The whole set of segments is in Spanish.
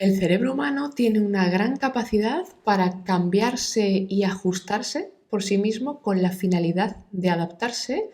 El cerebro humano tiene una gran capacidad para cambiarse y ajustarse por sí mismo con la finalidad de adaptarse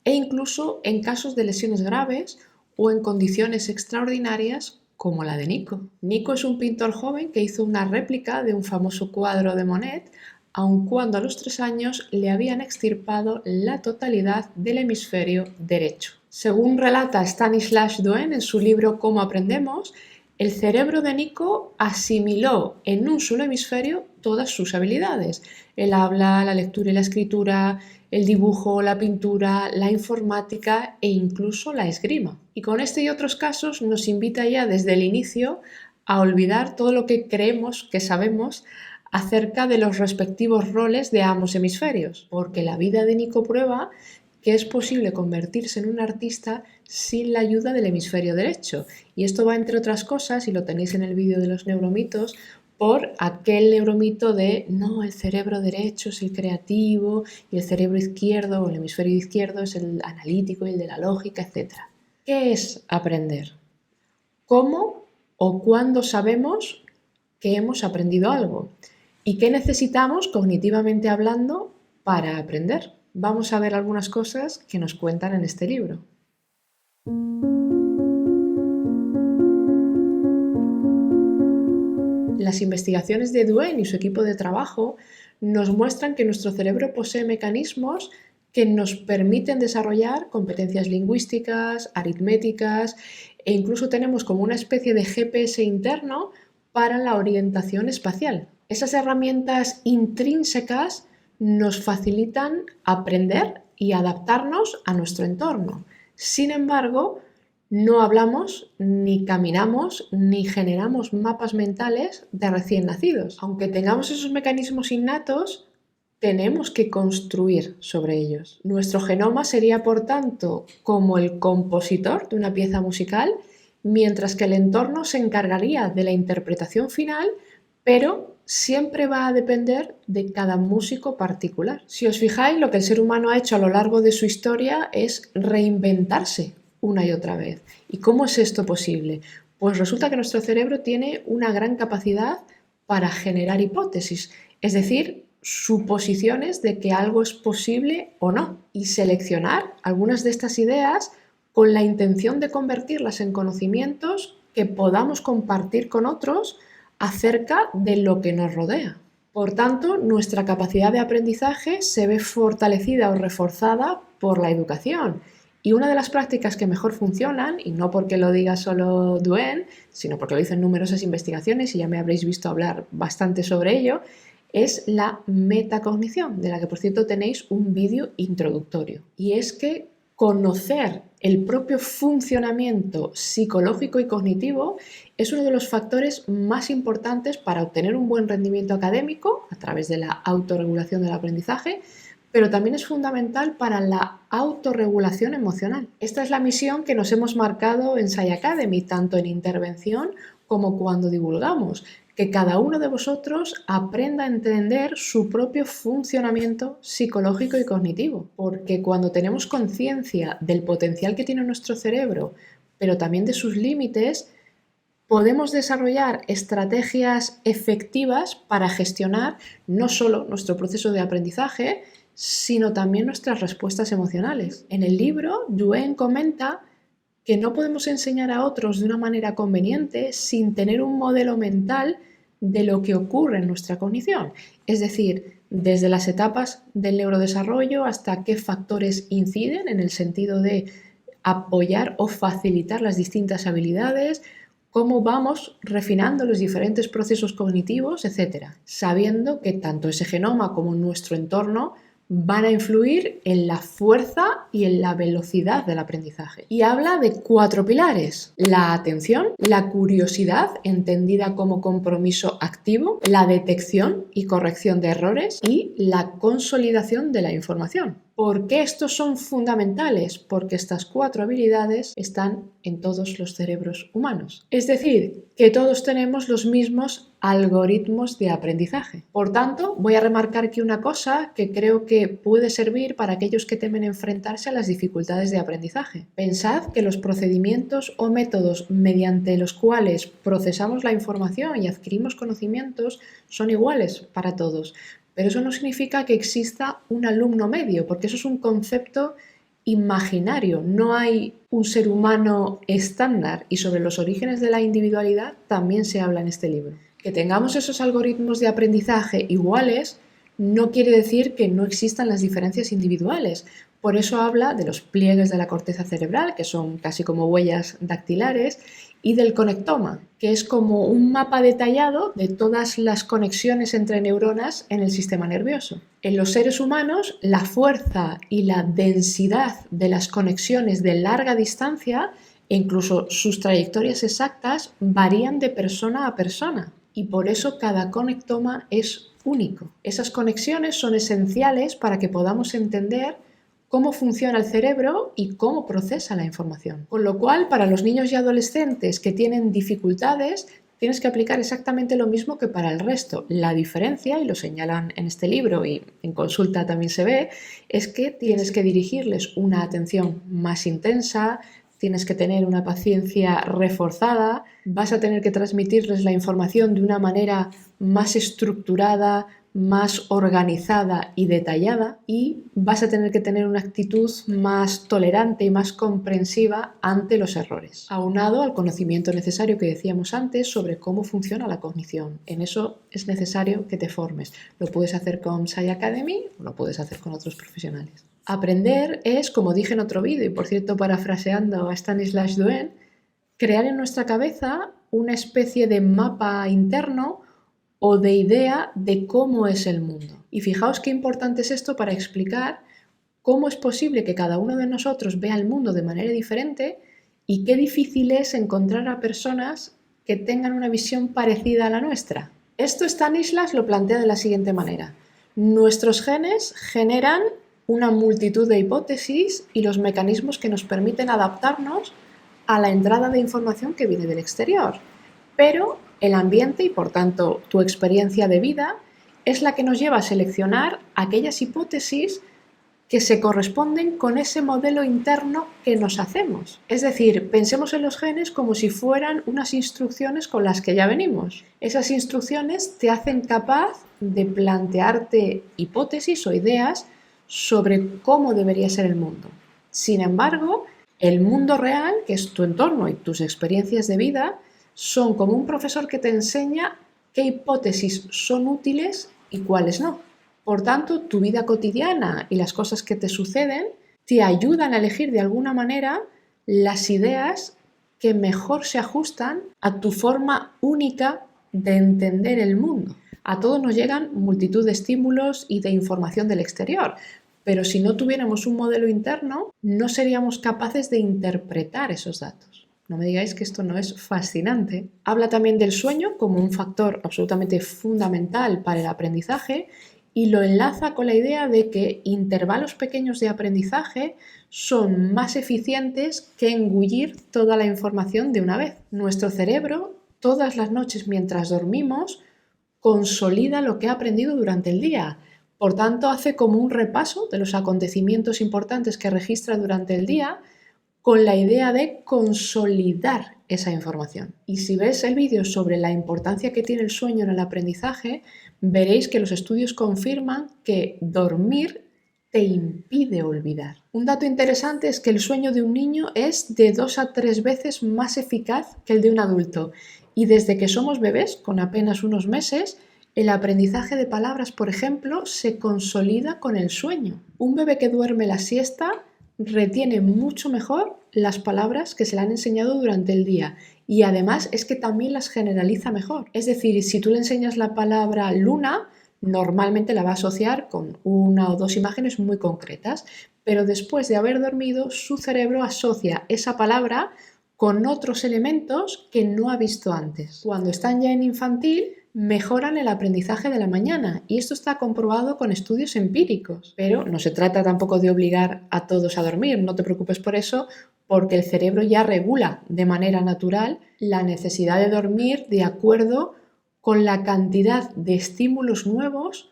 e incluso en casos de lesiones graves o en condiciones extraordinarias como la de Nico. Nico es un pintor joven que hizo una réplica de un famoso cuadro de Monet, aun cuando a los 3 años le habían extirpado la totalidad del hemisferio derecho. Según relata Stanislas Dehaene en su libro Cómo aprendemos, el cerebro de Nico asimiló en un solo hemisferio todas sus habilidades: el habla, la lectura y la escritura, el dibujo, la pintura, la informática e incluso la esgrima. Y con este y otros casos nos invita ya desde el inicio a olvidar todo lo que creemos que sabemos acerca de los respectivos roles de ambos hemisferios, porque la vida de Nico prueba que es posible convertirse en un artista sin la ayuda del hemisferio derecho. Y esto va, entre otras cosas, y lo tenéis en el vídeo de los neuromitos, por aquel neuromito de no, el cerebro derecho es el creativo y el cerebro izquierdo o el hemisferio izquierdo es el analítico y el de la lógica, etc. ¿Qué es aprender? ¿Cómo o cuándo sabemos que hemos aprendido algo? ¿Y qué necesitamos cognitivamente hablando para aprender? Vamos a ver algunas cosas que nos cuentan en este libro. Las investigaciones de Dehaene y su equipo de trabajo nos muestran que nuestro cerebro posee mecanismos que nos permiten desarrollar competencias lingüísticas, aritméticas e incluso tenemos como una especie de GPS interno para la orientación espacial. Esas herramientas intrínsecas nos facilitan aprender y adaptarnos a nuestro entorno. Sin embargo, no hablamos, ni caminamos, ni generamos mapas mentales de recién nacidos. Aunque tengamos esos mecanismos innatos, tenemos que construir sobre ellos. Nuestro genoma sería, por tanto, como el compositor de una pieza musical, mientras que el entorno se encargaría de la interpretación final, pero siempre va a depender de cada músico particular. Si os fijáis, lo que el ser humano ha hecho a lo largo de su historia es reinventarse una y otra vez. ¿Y cómo es esto posible? Pues resulta que nuestro cerebro tiene una gran capacidad para generar hipótesis, es decir, suposiciones de que algo es posible o no, y seleccionar algunas de estas ideas con la intención de convertirlas en conocimientos que podamos compartir con otros acerca de lo que nos rodea. Por tanto, nuestra capacidad de aprendizaje se ve fortalecida o reforzada por la educación. Y una de las prácticas que mejor funcionan, y no porque lo diga solo Dehaene, sino porque lo dicen numerosas investigaciones y ya me habréis visto hablar bastante sobre ello, es la metacognición, de la que por cierto tenéis un vídeo introductorio. Y es que conocer el propio funcionamiento psicológico y cognitivo es uno de los factores más importantes para obtener un buen rendimiento académico a través de la autorregulación del aprendizaje, pero también es fundamental para la autorregulación emocional. Esta es la misión que nos hemos marcado en Sai Academy, tanto en intervención como cuando divulgamos, que cada uno de vosotros aprenda a entender su propio funcionamiento psicológico y cognitivo, porque cuando tenemos conciencia del potencial que tiene nuestro cerebro, pero también de sus límites, podemos desarrollar estrategias efectivas para gestionar no solo nuestro proceso de aprendizaje, sino también nuestras respuestas emocionales. En el libro, Dehaene comenta que no podemos enseñar a otros de una manera conveniente sin tener un modelo mental de lo que ocurre en nuestra cognición. Es decir, desde las etapas del neurodesarrollo hasta qué factores inciden en el sentido de apoyar o facilitar las distintas habilidades, cómo vamos refinando los diferentes procesos cognitivos, etc., sabiendo que tanto ese genoma como nuestro entorno van a influir en la fuerza y en la velocidad del aprendizaje. Y habla de 4 pilares: la atención, la curiosidad, entendida como compromiso activo, la detección y corrección de errores y la consolidación de la información. ¿Por qué estos son fundamentales? Porque estas 4 habilidades están en todos los cerebros humanos. Es decir, que todos tenemos los mismos algoritmos de aprendizaje. Por tanto, voy a remarcar aquí una cosa que creo que puede servir para aquellos que temen enfrentarse a las dificultades de aprendizaje. Pensad que los procedimientos o métodos mediante los cuales procesamos la información y adquirimos conocimientos son iguales para todos. Pero eso no significa que exista un alumno medio, porque eso es un concepto imaginario. No hay un ser humano estándar, y sobre los orígenes de la individualidad también se habla en este libro. Que tengamos esos algoritmos de aprendizaje iguales no quiere decir que no existan las diferencias individuales. Por eso habla de los pliegues de la corteza cerebral, que son casi como huellas dactilares, y del conectoma, que es como un mapa detallado de todas las conexiones entre neuronas en el sistema nervioso. En los seres humanos, la fuerza y la densidad de las conexiones de larga distancia e incluso sus trayectorias exactas varían de persona a persona, y por eso cada conectoma es único. Esas conexiones son esenciales para que podamos entender cómo funciona el cerebro y cómo procesa la información. Con lo cual, para los niños y adolescentes que tienen dificultades, tienes que aplicar exactamente lo mismo que para el resto. La diferencia, y lo señalan en este libro y en consulta también se ve, es que tienes que dirigirles una atención más intensa, tienes que tener una paciencia reforzada, vas a tener que transmitirles la información de una manera más estructurada, más organizada y detallada, y vas a tener que tener una actitud más tolerante y más comprensiva ante los errores, aunado al conocimiento necesario que decíamos antes sobre cómo funciona la cognición. En eso es necesario que te formes. Lo puedes hacer con Psy Academy o lo puedes hacer con otros profesionales. Aprender es, como dije en otro vídeo, y por cierto parafraseando a Stanislas Dehaene, crear en nuestra cabeza una especie de mapa interno o de idea de cómo es el mundo. Y fijaos qué importante es esto para explicar cómo es posible que cada uno de nosotros vea el mundo de manera diferente y qué difícil es encontrar a personas que tengan una visión parecida a la nuestra. Esto Stanislas lo plantea de la siguiente manera. Nuestros genes generan una multitud de hipótesis y los mecanismos que nos permiten adaptarnos a la entrada de información que viene del exterior. Pero el ambiente y, por tanto, tu experiencia de vida es la que nos lleva a seleccionar aquellas hipótesis que se corresponden con ese modelo interno que nos hacemos. Es decir, pensemos en los genes como si fueran unas instrucciones con las que ya venimos. Esas instrucciones te hacen capaz de plantearte hipótesis o ideas sobre cómo debería ser el mundo. Sin embargo, el mundo real, que es tu entorno y tus experiencias de vida, son como un profesor que te enseña qué hipótesis son útiles y cuáles no. Por tanto, tu vida cotidiana y las cosas que te suceden te ayudan a elegir de alguna manera las ideas que mejor se ajustan a tu forma única de entender el mundo. A todos nos llegan multitud de estímulos y de información del exterior, pero si no tuviéramos un modelo interno, no seríamos capaces de interpretar esos datos. No me digáis que esto no es fascinante. Habla también del sueño como un factor absolutamente fundamental para el aprendizaje y lo enlaza con la idea de que intervalos pequeños de aprendizaje son más eficientes que engullir toda la información de una vez. Nuestro cerebro, todas las noches mientras dormimos, consolida lo que ha aprendido durante el día. Por tanto, hace como un repaso de los acontecimientos importantes que registra durante el día, con la idea de consolidar esa información. Y si ves el vídeo sobre la importancia que tiene el sueño en el aprendizaje, veréis que los estudios confirman que dormir te impide olvidar. Un dato interesante es que el sueño de un niño es de 2 a 3 veces más eficaz que el de un adulto. Y desde que somos bebés, con apenas unos meses, el aprendizaje de palabras, por ejemplo, se consolida con el sueño. Un bebé que duerme la siesta retiene mucho mejor las palabras que se le han enseñado durante el día y además es que también las generaliza mejor. Es decir, si tú le enseñas la palabra luna, normalmente la va a asociar con 1 o 2 imágenes muy concretas, pero después de haber dormido, su cerebro asocia esa palabra con otros elementos que no ha visto antes. Cuando están ya en infantil, mejoran el aprendizaje de la mañana y esto está comprobado con estudios empíricos. Pero no se trata tampoco de obligar a todos a dormir, no te preocupes por eso, porque el cerebro ya regula de manera natural la necesidad de dormir de acuerdo con la cantidad de estímulos nuevos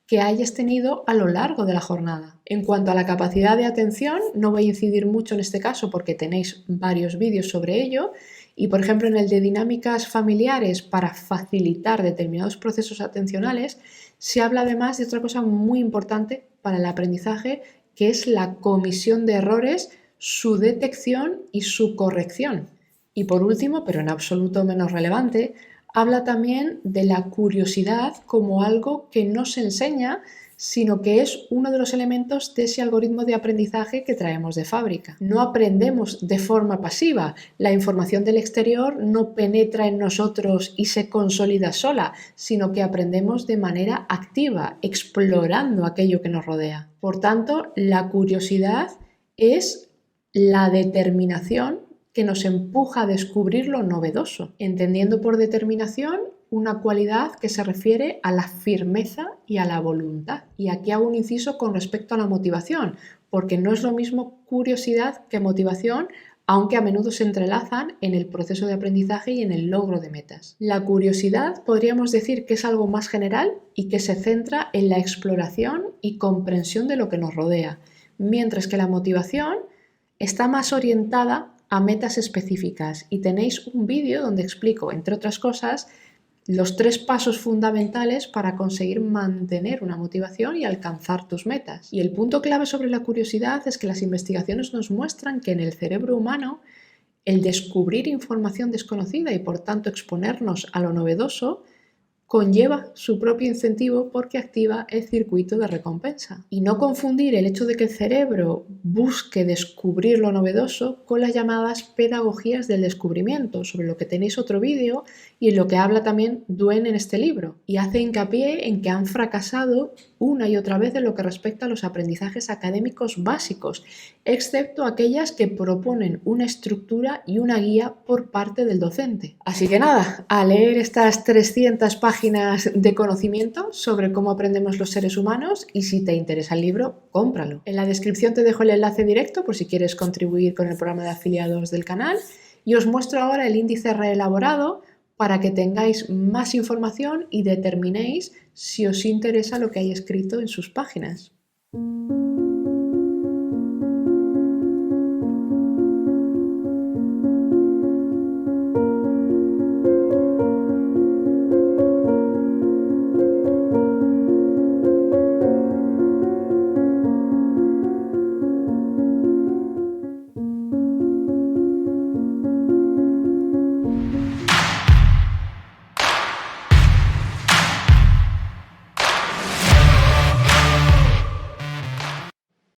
que hayas tenido a lo largo de la jornada. En cuanto a la capacidad de atención, no voy a incidir mucho en este caso porque tenéis varios vídeos sobre ello y, por ejemplo, en el de dinámicas familiares para facilitar determinados procesos atencionales, se habla además de otra cosa muy importante para el aprendizaje, que es la comisión de errores, su detección y su corrección. Y por último, pero en absoluto menos relevante, habla también de la curiosidad como algo que no se enseña, sino que es uno de los elementos de ese algoritmo de aprendizaje que traemos de fábrica. No aprendemos de forma pasiva, la información del exterior no penetra en nosotros y se consolida sola, sino que aprendemos de manera activa, explorando aquello que nos rodea. Por tanto, la curiosidad es la determinación que nos empuja a descubrir lo novedoso, entendiendo por determinación una cualidad que se refiere a la firmeza y a la voluntad. Y aquí hago un inciso con respecto a la motivación, porque no es lo mismo curiosidad que motivación, aunque a menudo se entrelazan en el proceso de aprendizaje y en el logro de metas. La curiosidad podríamos decir que es algo más general y que se centra en la exploración y comprensión de lo que nos rodea, mientras que la motivación está más orientada a metas específicas y tenéis un vídeo donde explico, entre otras cosas, los 3 pasos fundamentales para conseguir mantener una motivación y alcanzar tus metas. Y el punto clave sobre la curiosidad es que las investigaciones nos muestran que en el cerebro humano el descubrir información desconocida y por tanto exponernos a lo novedoso conlleva su propio incentivo porque activa el circuito de recompensa. Y no confundir el hecho de que el cerebro busque descubrir lo novedoso con las llamadas pedagogías del descubrimiento, sobre lo que tenéis otro vídeo y en lo que habla también Duane en este libro. Y hace hincapié en que han fracasado una y otra vez en lo que respecta a los aprendizajes académicos básicos, excepto aquellas que proponen una estructura y una guía por parte del docente. Así que nada, a leer estas 300 páginas de conocimiento sobre cómo aprendemos los seres humanos y si te interesa el libro, cómpralo. En la descripción te dejo el enlace directo por si quieres contribuir con el programa de afiliados del canal y os muestro ahora el índice reelaborado para que tengáis más información y determinéis si os interesa lo que hay escrito en sus páginas.